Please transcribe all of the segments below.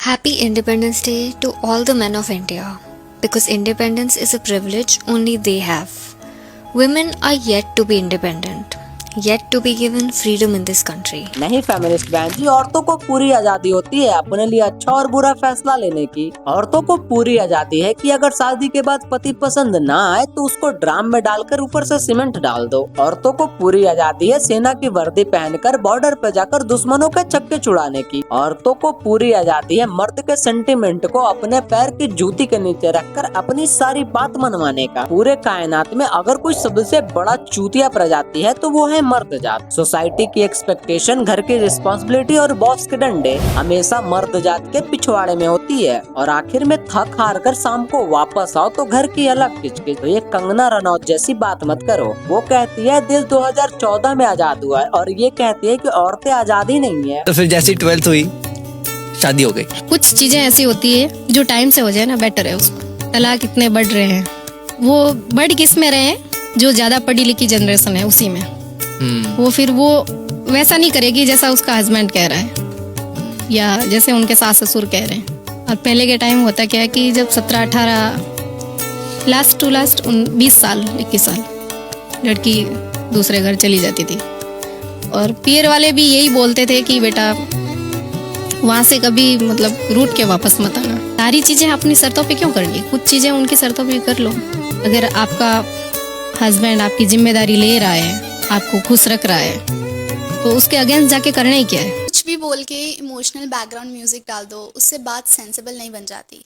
Happy Independence Day to all the men of India, because independence is a privilege only they have. Women are yet to be independent, yet to be given freedom in this country. नहीं feminist बहन जी, औरतों को पूरी आजादी होती है अपने लिए अच्छा और बुरा फैसला लेने की। औरतों को पूरी आजादी है कि अगर शादी के बाद पति पसंद ना आए तो उसको ड्राम में डालकर ऊपर से सीमेंट डाल दो। औरतों को पूरी आजादी है सेना की वर्दी पहनकर बॉर्डर पे जाकर दुश्मनों के चक्के छुड़ाने की। औरतों को पूरी आजादी है मर्द के सेंटिमेंट को अपने पैर की जूती के नीचे रखकर अपनी सारी बात मनवाने का। पूरे कायनात में अगर कोई सबसे बड़ा चूतिया प्रजाति है तो वो है मर्द जात। सोसाइटी की एक्सपेक्टेशन, घर की रिस्पॉन्सिबिलिटी और बॉस के डंडे हमेशा मर्द जात के पिछवाड़े में होती है और आखिर में थक हार कर शाम को वापस आओ तो घर की अलग किचकिच। तो ये कंगना रनौत जैसी बात मत करो। वो कहती है देश 2014 में आजाद हुआ है और ये कहती है कि औरतें आजादी नहीं है। तो फिर जैसी 12th हुई शादी हो गई। कुछ चीजें ऐसी होती है जो टाइम से हो जाए ना बेटर है उसको। तलाक इतने बढ़ रहे हैं, वो बढ़ किस में रहे हैं? जो ज्यादा पढ़ी लिखी जनरेशन है उसी में। वो फिर वो वैसा नहीं करेगी जैसा उसका हस्बैंड कह रहा है या जैसे उनके सास ससुर कह रहे हैं। और पहले के टाइम होता क्या है कि जब 17-18 लास्ट टू लास्ट 20 साल 21 साल लड़की दूसरे घर चली जाती थी और पीर वाले भी यही बोलते थे कि बेटा वहाँ से कभी मतलब रूठ के वापस मत आना। सारी चीजें अपनी शर्तों पे क्यों करनी? कुछ चीजें उनकी शर्तों पे कर लो। अगर आपका हस्बैंड आपकी जिम्मेदारी ले रहा है, आपको खुश रख रहा है, तो उसके अगेंस्ट जाके करना ही क्या है? कुछ भी बोल के इमोशनल बैकग्राउंड म्यूजिक डाल दो, उससे बात सेंसिबल नहीं बन जाती।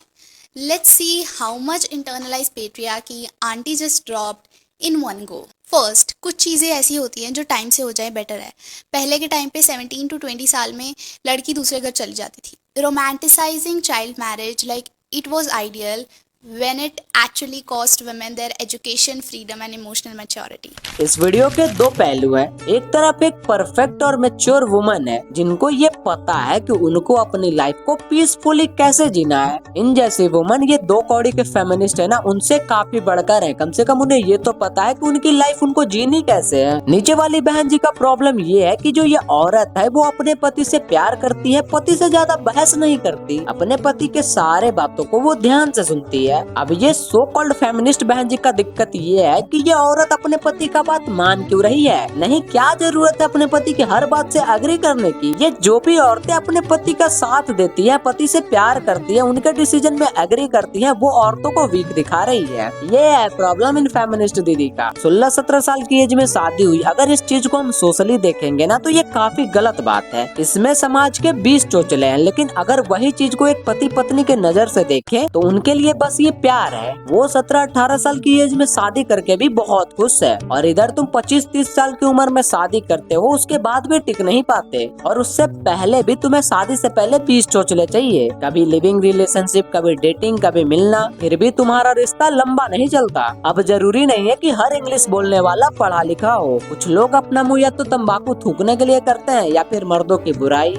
Let's see how much internalise patriarchy aunty just dropped in one go. First, कुछ चीज़ें ऐसी होती हैं जो टाइम से हो जाए बेटर है। पहले के टाइम पे 17 to 20 साल में लड़की दूसरे घर चली जाती थी। Romanticising child marriage like it was ideal when it actually cost women their education, freedom and emotional maturity. इस वीडियो के दो पहलू हैं। एक तरफ एक परफेक्ट और मैच्योर वुमन है जिनको ये पता है कि उनको अपनी लाइफ को पीसफुली कैसे जीना है। इन जैसी वुमन, ये दो कौड़ी के फेमिनिस्ट है ना, उनसे काफी बढ़कर है। कम से कम उन्हें ये तो पता है कि उनकी लाइफ उनको जीनी कैसे है। नीचे वाली बहन जी का प्रॉब्लम ये है कि जो ये औरत है वो अपने पति से प्यार करती है, पति से ज्यादा बहस नहीं करती, अपने पति के सारे बातों को वो ध्यान से सुनती है। अब ये सो कॉल्ड फेमिनिस्ट बहन जी का दिक्कत ये है कि ये औरत अपने पति का बात मान क्यों रही है? नहीं, क्या जरूरत है अपने पति की हर बात से एग्री करने की? ये जो भी औरतें अपने पति का साथ देती है, पति से प्यार करती है, उनके डिसीजन में एग्री करती है, वो औरतों को वीक दिखा रही है। ये है प्रॉब्लम इन फेमिनिस्ट दीदी का। 16-17 साल की एज में शादी हुई, अगर इस चीज को हम सोशली देखेंगे ना तो ये काफी गलत बात है। इसमें समाज के 20 चोचले हैं, लेकिन अगर वही चीज को एक पति पत्नी के नजर से देखें तो उनके लिए बस ये प्यार है। वो 17-18 साल की एज में शादी करके भी बहुत खुश है और इधर तुम 25-30 साल की उम्र में शादी करते हो, उसके बाद भी टिक नहीं पाते और उससे पहले भी तुम्हें शादी से पहले 20 चोचले चाहिए। कभी लिविंग रिलेशनशिप, कभी डेटिंग, कभी मिलना, फिर भी तुम्हारा रिश्ता लंबा नहीं चलता। अब जरूरी नहीं है कि हर इंग्लिश बोलने वाला पढ़ा लिखा हो। कुछ लोग अपना मुंह या तो तंबाकू थूकने के लिए करते हैं या फिर मर्दों की बुराई।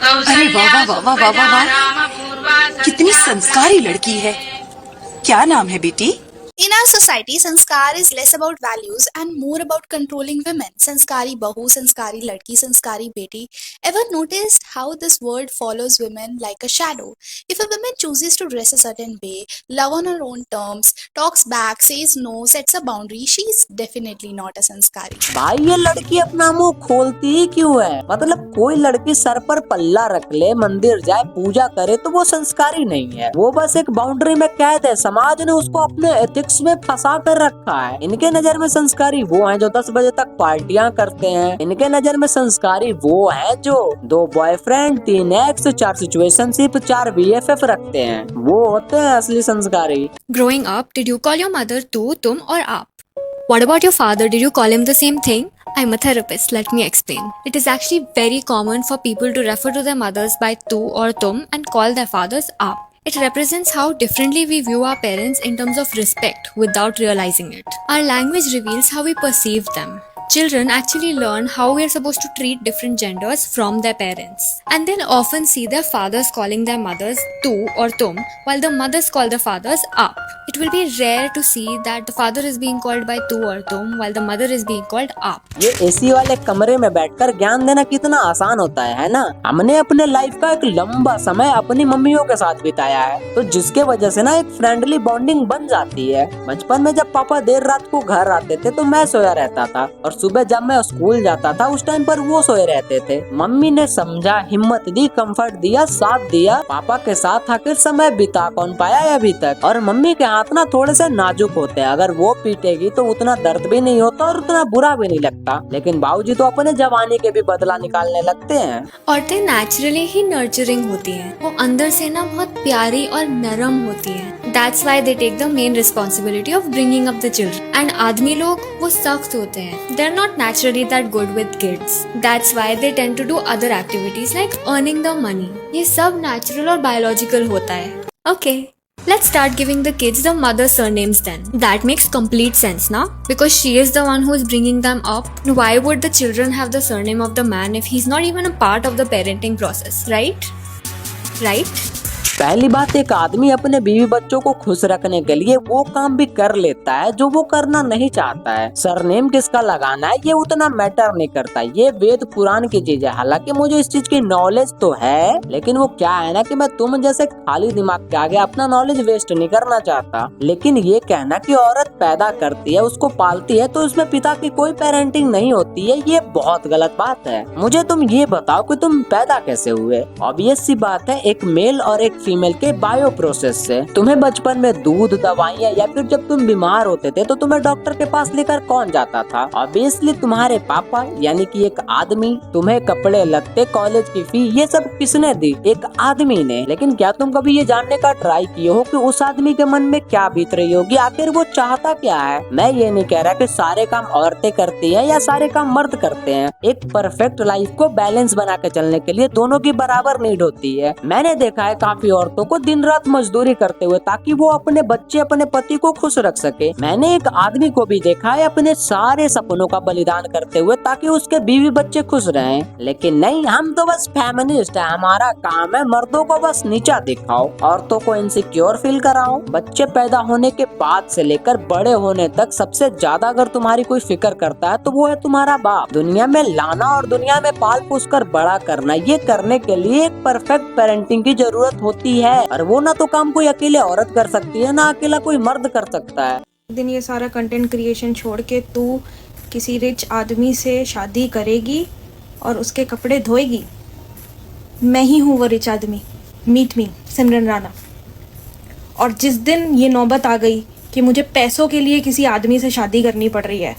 अरे वाह वाह वाह वाह वाह वाह, कितनी संस्कारी लड़की है। क्या नाम है बेटी? In our society, sanskar is less about values and more about controlling women. Sanskari bahu, sanskari ladki, sanskari beti. Ever noticed how this word follows women like a shadow? If a woman chooses to dress a certain way, love on her own terms, talks back, says no, sets a boundary, she is definitely not a sanskari. भाई, ये लड़की अपना मुंह खोलती ही क्यों है? मतलब कोई लड़की सर पर पल्ला रख ले, मंदिर जाए, पूजा करे तो वो संस्कारी नहीं है। वो बस एक बाउंड्री में कैद है। समाज ने उसको अपने एथिक्स में फंसा कर रखा है। इनके नजर में संस्कारी वो हैं जो 10 बजे तक पार्टियां करते हैं। इनके नजर में संस्कारी वो हैं जो 2 बॉयफ्रेंड, 3 एक्स, 4 सिचुएशनशिप, 4 BFF रखते हैं। वो होते हैं असली संस्कारी। Growing up, did you call your mother tu, tum or aap? What about your father? Did you call him the same thing? I'm a therapist, let me explain. It is actually very common for people to refer to their mothers by tu or tum and call their fathers aap. It represents how differently we view our parents in terms of respect without realizing it. Our language reveals how we perceive them. Children actually learn how we are supposed to treat different genders from their parents, and they'll often see their fathers calling their mothers tu or tum, while the mothers call the fathers aap. It will be rare to see that the father is being called by tu or tum while the mother is being called aap. ये AC वाले कमरे में बैठकर ज्ञान देना कितना आसान होता है ना। हमने अपने लाइफ का एक लंबा समय अपनी मम्मियों के साथ बिताया है, तो जिसके वजह से ना एक फ्रेंडली बॉन्डिंग बन जाती है। बचपन में जब पापा देर रात को घर आते थे तो मैं सोया रहता था, और सुबह जब मैं स्कूल जाता था उस टाइम पर वो सोए रहते थे। मम्मी ने समझा, हिम्मत दी, कंफर्ट दिया, साथ दिया। पापा के साथ आखिर समय बिता कौन पाया है अभी तक। और मम्मी के हाथ ना थोड़े से नाजुक होते हैं, अगर वो पीटेगी तो उतना दर्द भी नहीं होता और उतना बुरा भी नहीं लगता। लेकिन बाबूजी तो अपने जवानी के भी बदला निकालने लगते हैं। औरतें नेचुरली ही नर्चरिंग होती हैं, वो अंदर से ना बहुत प्यारी और नरम होती हैं। That's why they take the main responsibility of bringing up the children. And आदमी लोग वो सख्त होते हैं, they're not naturally that good with kids. That's why they tend to do other activities like earning the money. ये सब natural और biological होता है। Okay. Let's start giving the kids the mother surnames then. That makes complete sense now, because she is the one who is bringing them up. Why would the children have the surname of the man if he's not even a part of the parenting process, right? Right? पहली बात, एक आदमी अपने बीवी बच्चों को खुश रखने के लिए वो काम भी कर लेता है जो वो करना नहीं चाहता है। सरनेम किसका लगाना है ये उतना मैटर नहीं करता, ये वेद पुराण की चीज है। हालांकि मुझे इस चीज की नॉलेज तो है, लेकिन वो क्या है ना कि मैं तुम जैसे खाली दिमाग के आगे अपना नॉलेज वेस्ट नहीं करना चाहता। लेकिन ये कहना कि औरत पैदा करती है, उसको पालती है, तो उसमें पिता की कोई पेरेंटिंग नहीं होती है, ये बहुत गलत बात है। मुझे तुम ये बताओ कि तुम पैदा कैसे हुए। ऑब्वियस सी बात है, एक मेल और एक फीमेल के बायो प्रोसेस से। तुम्हें बचपन में दूध, दवाइयाँ या फिर जब तुम बीमार होते थे तो तुम्हें डॉक्टर के पास लेकर कौन जाता था? ऑब्वियसली तुम्हारे पापा, यानी कि एक आदमी। तुम्हें कपड़े लत्ते, कॉलेज की फी, ये सब किसने दी? एक आदमी ने। लेकिन क्या तुम कभी ये जानने का ट्राई किए हो कि उस आदमी के मन में क्या बीत रही होगी, आखिर वो चाहता क्या है? मैं ये नहीं कह रहा कि सारे काम औरतें करती है या सारे काम मर्द करते हैं। एक परफेक्ट लाइफ को बैलेंस बना के चलने के लिए दोनों की बराबर नीड होती है। मैंने देखा है काफी औरतों को दिन रात मजदूरी करते हुए ताकि वो अपने बच्चे, अपने पति को खुश रख सके। मैंने एक आदमी को भी देखा है अपने सारे सपनों का बलिदान करते हुए ताकि उसके बीवी बच्चे खुश रहें। लेकिन नहीं, हम तो बस फेमिनिस्ट है, हमारा काम है मर्दों को बस नीचा दिखाओ, औरतों को इनसिक्योर फील कराओ। बच्चे पैदा होने के बाद से लेकर बड़े होने तक सबसे ज्यादा अगर तुम्हारी कोई फिक्र करता है तो वो है तुम्हारा बाप। दुनिया में लाना और दुनिया में पाल पोस कर बड़ा करना, ये करने के लिए एक परफेक्ट पेरेंटिंग की जरूरत होती है। और वो ना तो काम कोई अकेले औरत कर सकती है, ना अकेला कोई मर्द कर सकता है। दिन ये सारा कंटेंट क्रिएशन छोड़ के तू किसी रिच आदमी से शादी करेगी और उसके कपड़े धोएगी। मैं ही हूँ वो रिच आदमी, मीट मी, सिमरन राणा। और जिस दिन ये नौबत आ गई कि मुझे पैसों के लिए किसी आदमी से शादी करनी पड़ रही है,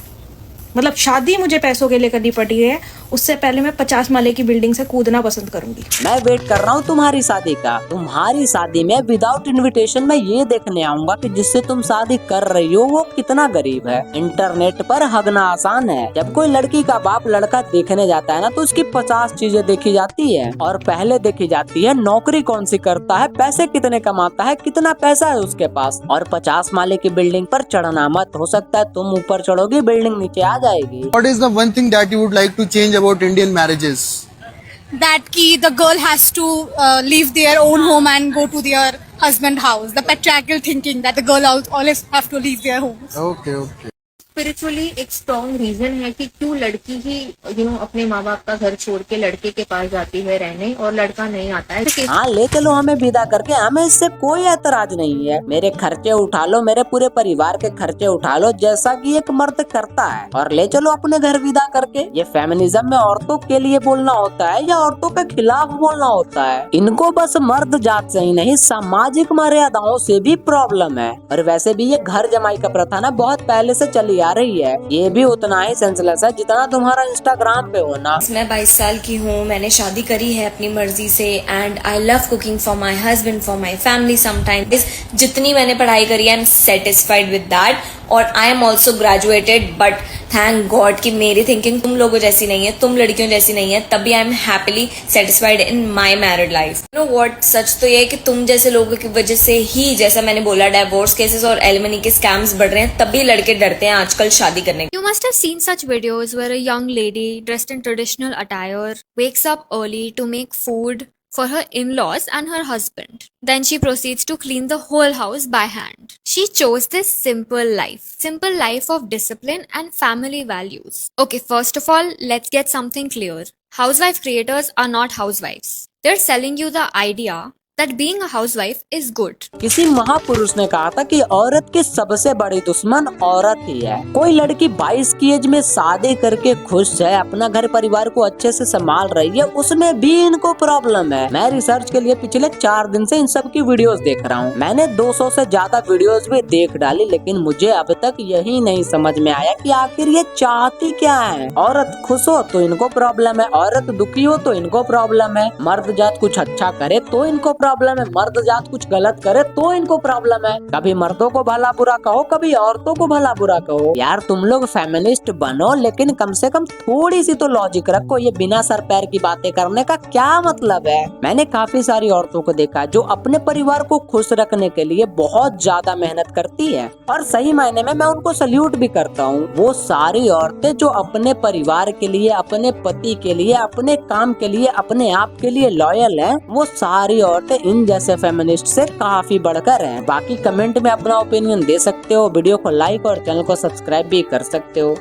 मतलब शादी मुझे पैसों के लिए करनी पड़ रही है, उससे पहले मैं 50 माले की बिल्डिंग से कूदना पसंद करूंगी। मैं वेट कर रहा हूँ तुम्हारी शादी का। तुम्हारी शादी में विदाउट इनविटेशन मैं ये देखने आऊंगा कि जिससे तुम शादी कर रही हो वो कितना गरीब है। इंटरनेट पर हगना आसान है। जब कोई लड़की का बाप लड़का देखने जाता है ना तो उसकी 50 चीजें देखी जाती है, और पहले देखी जाती है नौकरी कौन सी करता है, पैसे कितने कमाता है, कितना पैसा है उसके पास। और 50 माले की बिल्डिंग पर चढ़ना मत, हो सकता है तुम ऊपर चढ़ोगी बिल्डिंग नीचे आ जाएगी। What is the one thing that you would like to change about Indian marriages? That the girl has to leave their own home and go to their husband house. The patriarchal thinking that the girl always have to leave their homes. Okay, okay. Spiritually एक strong reason है कि क्यों लड़की ही अपने माँ बाप का घर छोड़ के लड़के के पास जाती है रहने और लड़का नहीं आता है। हाँ, ले चलो हमें विदा करके, हमें इससे कोई ऐतराज नहीं है। मेरे खर्चे उठा लो, मेरे पूरे परिवार के खर्चे उठा लो, जैसा कि एक मर्द करता है, और ले चलो अपने घर विदा करके। ये फेमिनिज्म में औरतों के लिए बोलना होता है या औरतों के खिलाफ बोलना होता है? इनको बस मर्द जात से ही नहीं, सामाजिक मर्यादाओं से भी प्रॉब्लम है। और वैसे भी ये घर जमाई का प्रथा ना बहुत पहले से चली आ रही है। ये भी उतना ही सेंसलेस है जितना तुम्हारा इंस्टाग्राम पे होना। मैं 22 साल की हूँ, मैंने शादी करी है अपनी मर्जी से, and I love cooking for my husband, for my family sometimes. जितनी मैंने पढ़ाई करी है I am satisfied with that. और I am also graduated, but thank God कि मेरी थिंकिंग तुम लोगों जैसी नहीं है, तुम लड़कियों जैसी नहीं है, तभी I am happily satisfied in my married life. You know what, सच तो ये है कि तुम जैसे लोगों की वजह से ही, जैसा मैंने बोला, डाइवोर्स केसेस और एलिमनी के स्कैम्स बढ़ रहे हैं, तभी लड़के डरते हैं आजकल शादी करने के। You must have seen such videos where a young lady dressed in traditional attire wakes up early to make food for her in-laws and her husband. Then she proceeds to clean the whole house by hand. She chose this simple life of discipline and family values. Okay, first of all, let's get something clear. Housewife creators are not housewives. They're selling you the idea that being a housewife is good. किसी महापुरुष ने कहा था कि औरत की सबसे बड़ी दुश्मन औरत ही है। कोई लड़की 22 की एज में शादी करके खुश है, अपना घर परिवार को अच्छे से संभाल रही है, उसमें भी इनको प्रॉब्लम है। मैं रिसर्च के लिए पिछले 4 दिन से इन सब की वीडियोस देख रहा हूँ। मैंने 200 से ज्यादा वीडियोस भी देख डाली, लेकिन मुझे अब तक यही नहीं समझ में आया कि आखिर ये चाहती क्या है। औरत खुश हो तो इनको प्रॉब्लम है, औरत दुखी हो तो इनको प्रॉब्लम है, मर्द जात कुछ अच्छा करे तो इनको प्रॉब्लम है, मर्द जात कुछ गलत करे तो इनको प्रॉब्लम है। कभी मर्दों को भला बुरा कहो, कभी औरतों को भला बुरा कहो। यार तुम लोग फेमिनिस्ट बनो, लेकिन कम से कम थोड़ी सी तो लॉजिक रखो। ये बिना सर पैर की बातें करने का क्या मतलब है? मैंने काफी सारी औरतों को देखा जो अपने परिवार को खुश रखने के लिए बहुत ज्यादा मेहनत करती है, और सही मायने में मैं उनको सल्यूट भी करता हूँ। वो सारी औरतें जो अपने परिवार के लिए, अपने पति के लिए, अपने काम के लिए, अपने आप के लिए लॉयल है, वो सारी औरतें इन जैसे फेमिनिस्ट से काफी बढ़कर हैं। बाकी कमेंट में अपना ओपिनियन दे सकते हो, वीडियो को लाइक और चैनल को सब्सक्राइब भी कर सकते हो।